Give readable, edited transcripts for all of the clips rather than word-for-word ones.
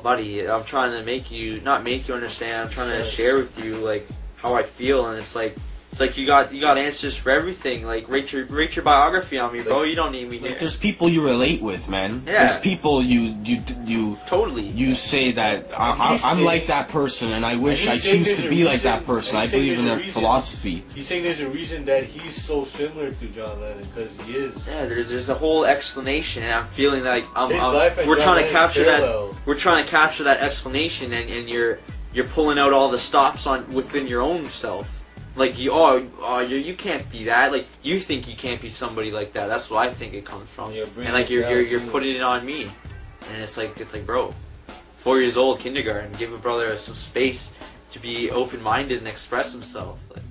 buddy, I'm trying to make you, not make you understand, I'm trying to share with you, like, how I feel, and it's like you got answers for everything. Like, rate your biography on me, bro. You don't need me here. Like, there's people you relate with, man. Yeah. There's people you totally. You say that I'm like that person, and I wish I choose to be like that person. I believe in their philosophy. He's saying there's a reason that he's so similar to John Lennon, because he is. Yeah, there's a whole explanation, and I'm feeling like we're trying to capture that. We're trying to capture that explanation, and you're pulling out all the stops within your own self. Like, you can't be that. Like, you think you can't be somebody like that. That's what I think it comes from. And like you're putting it on me, and it's like, bro, 4 years old, kindergarten, give a brother some space to be open-minded and express himself. Like,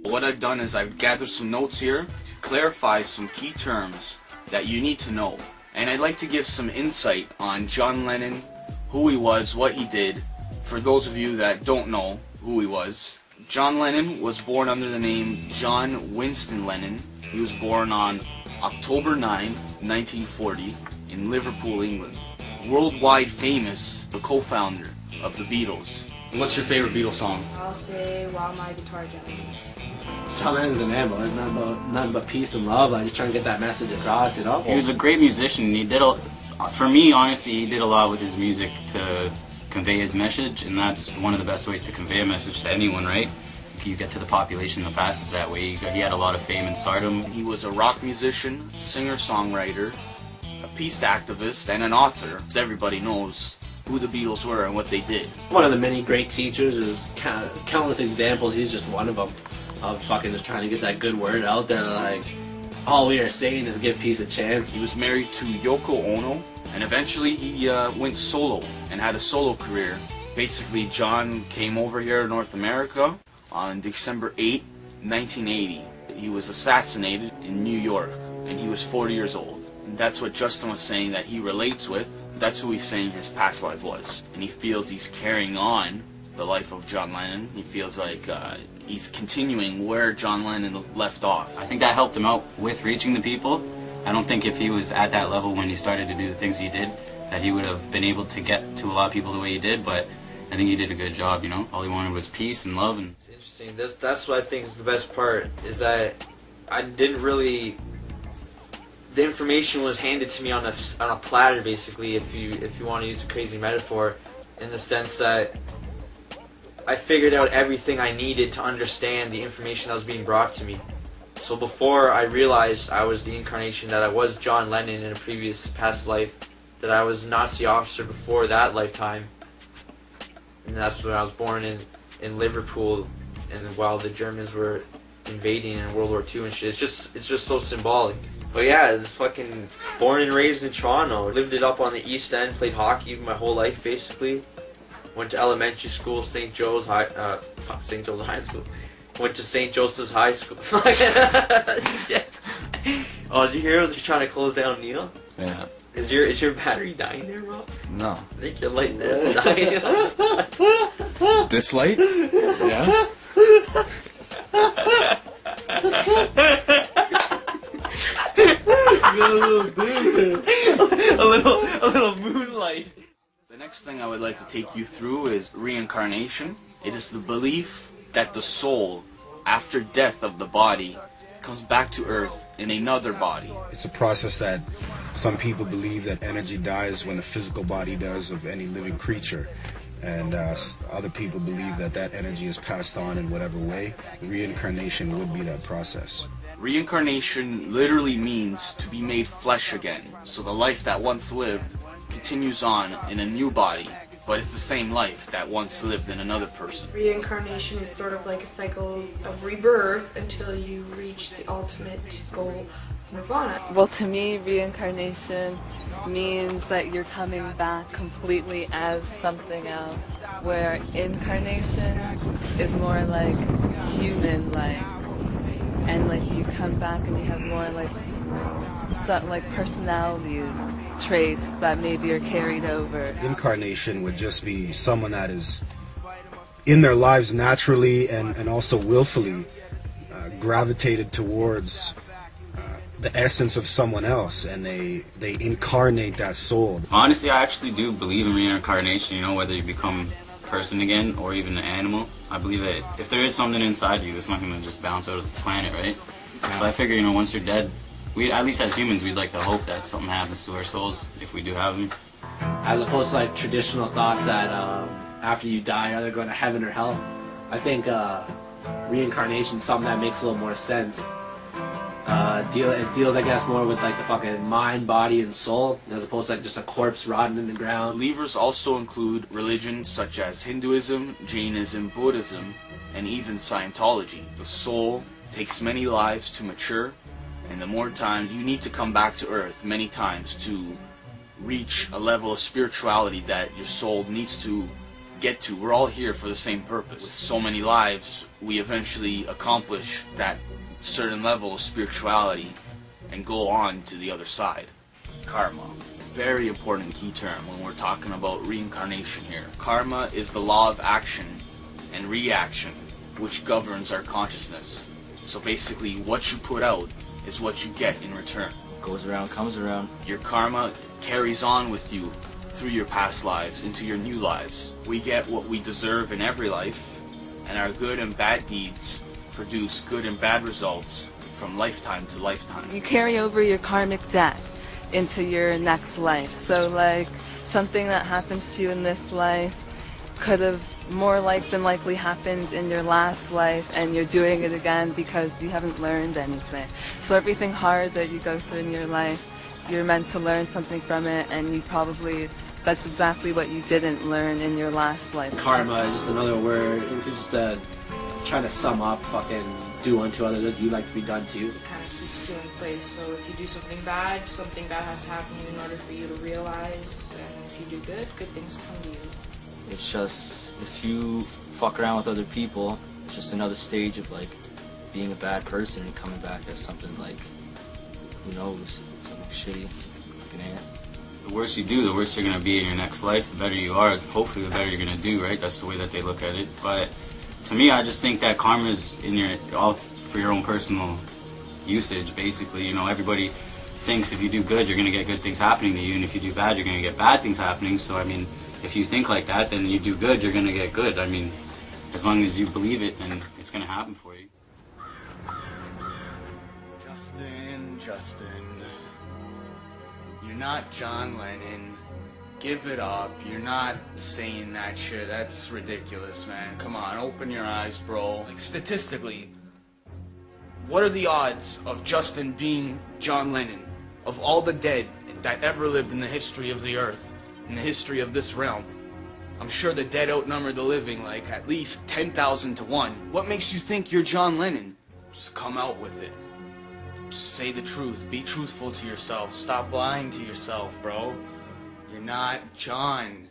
what I've done is I've gathered some notes here to clarify some key terms that you need to know, and I'd like to give some insight on John Lennon, who he was, what he did. For those of you that don't know who he was, John Lennon was born under the name John Winston Lennon. He was born on October 9, 1940 in Liverpool, England. Worldwide famous, the co-founder of the Beatles. What's your favorite Beatles song? I'll say While My Guitar Gentles. John Lennon's a man, but nothing but peace and love. I'm just trying to get that message across, you know? He was a great musician. He did for me, honestly, he did a lot with his music to convey his message, and that's one of the best ways to convey a message to anyone, right? You get to the population the fastest that way. He had a lot of fame and stardom. He was a rock musician, singer-songwriter, a peace activist, and an author. Everybody knows who the Beatles were and what they did. One of the many great teachers. There's countless examples. He's just one of them, of fucking just trying to get that good word out there. Like, all we are saying is give peace a chance. He was married to Yoko Ono, and eventually he went solo and had a solo career. Basically, John came over here to North America on December 8, 1980. He was assassinated in New York, and he was 40 years old. And that's what Justin was saying that he relates with. That's who he's saying his past life was. And he feels he's carrying on the life of John Lennon. He feels like he's continuing where John Lennon left off. I think that helped him out with reaching the people. I don't think if he was at that level when he started to do the things he did, that he would have been able to get to a lot of people the way he did, but I think he did a good job, you know? All he wanted was peace and love. And it's interesting. That's what I think is the best part, is that I didn't really... The information was handed to me on a platter, basically, if you want to use a crazy metaphor, in the sense that I figured out everything I needed to understand the information that was being brought to me. So before I realized I was the incarnation, that I was John Lennon in a previous past life, that I was a Nazi officer before that lifetime, and that's when I was born in Liverpool, and while the Germans were invading in World War II and shit. It's just so symbolic. But yeah, it's fucking born and raised in Toronto. Lived it up on the East End, played hockey my whole life basically. Went to elementary school, St. Joe's High School. Went to St. Joseph's High School. Yeah. Oh, did you hear they're trying to close down Neil? Yeah. Is your battery dying there, bro? No. I think your light there is dying. This light? Yeah. a little moonlight. The next thing I would like to take you through is reincarnation. It is the belief that the soul, after death of the body, comes back to Earth in another body. It's a process that some people believe that energy dies when the physical body does of any living creature. And other people believe that that energy is passed on in whatever way. Reincarnation would be that process. Reincarnation literally means to be made flesh again. So the life that once lived continues on in a new body, but it's the same life that once lived in another person. Reincarnation is sort of like a cycle of rebirth until you reach the ultimate goal of nirvana. Well, to me, reincarnation means that you're coming back completely as something else, where incarnation is more like human-like, and like you come back and you have more like something like personality traits that maybe are carried over. Incarnation would just be someone that is in their lives naturally and also willfully gravitated towards the essence of someone else, and they incarnate that soul. Honestly, I actually do believe in reincarnation, you know, whether you become a person again or even an animal. I believe that if there is something inside you, it's not going to just bounce out of the planet, right? So I figure, you know, once you're dead, we, at least as humans, we'd like to hope that something happens to our souls if we do have them. As opposed to like traditional thoughts that after you die, are they going to heaven or hell? I think reincarnation is something that makes a little more sense. It deals, I guess, more with like the fucking mind, body, and soul, as opposed to like just a corpse rotting in the ground. Believers also include religions such as Hinduism, Jainism, Buddhism, and even Scientology. The soul takes many lives to mature, and the more time you need to come back to earth many times to reach a level of spirituality that your soul needs to get to. We're all here for the same purpose. With so many lives, we eventually accomplish that certain level of spirituality and go on to the other side. Karma. Very important key term when we're talking about reincarnation here. Karma is the law of action and reaction which governs our consciousness. So basically, what you put out is what you get in return. Goes around, comes around. Your karma carries on with you through your past lives into your new lives. We get what we deserve in every life, and our good and bad deeds produce good and bad results from lifetime to lifetime. You carry over your karmic debt into your next life. So like something that happens to you in this life could have more than likely happened in your last life, and you're doing it again because you haven't learned anything. So everything hard that you go through in your life, you're meant to learn something from it, and you probably, that's exactly what you didn't learn in your last life. Karma is just another word. You could just try to sum up fucking do unto others as you like to be done to. It kind of keeps you in place. So if you do something bad has to happen in order for you to realize. And if you do good, good things come to you. It's just, if you fuck around with other people, it's just another stage of like being a bad person and coming back as something like, who knows, something shitty, like an ant. The worse you do, the worse you're going to be in your next life. The better you are, hopefully the better you're going to do, right? That's the way that they look at it. But to me, I just think that karma is all for your own personal usage, basically. You know, everybody thinks if you do good, you're going to get good things happening to you, and if you do bad, you're going to get bad things happening. So, I mean, if you think like that, then you do good, you're going to get good. I mean, as long as you believe it, then it's going to happen for you. Justin, you're not John Lennon. Give it up. You're not saying that shit. That's ridiculous, man. Come on, open your eyes, bro. Like, statistically, what are the odds of Justin being John Lennon? Of all the dead that ever lived in the history of the earth, in the history of this realm, I'm sure the dead outnumber the living like at least 10,000 to 1. What makes you think you're John Lennon? Just come out with it. Just say the truth. Be truthful to yourself. Stop lying to yourself, bro. You're not John.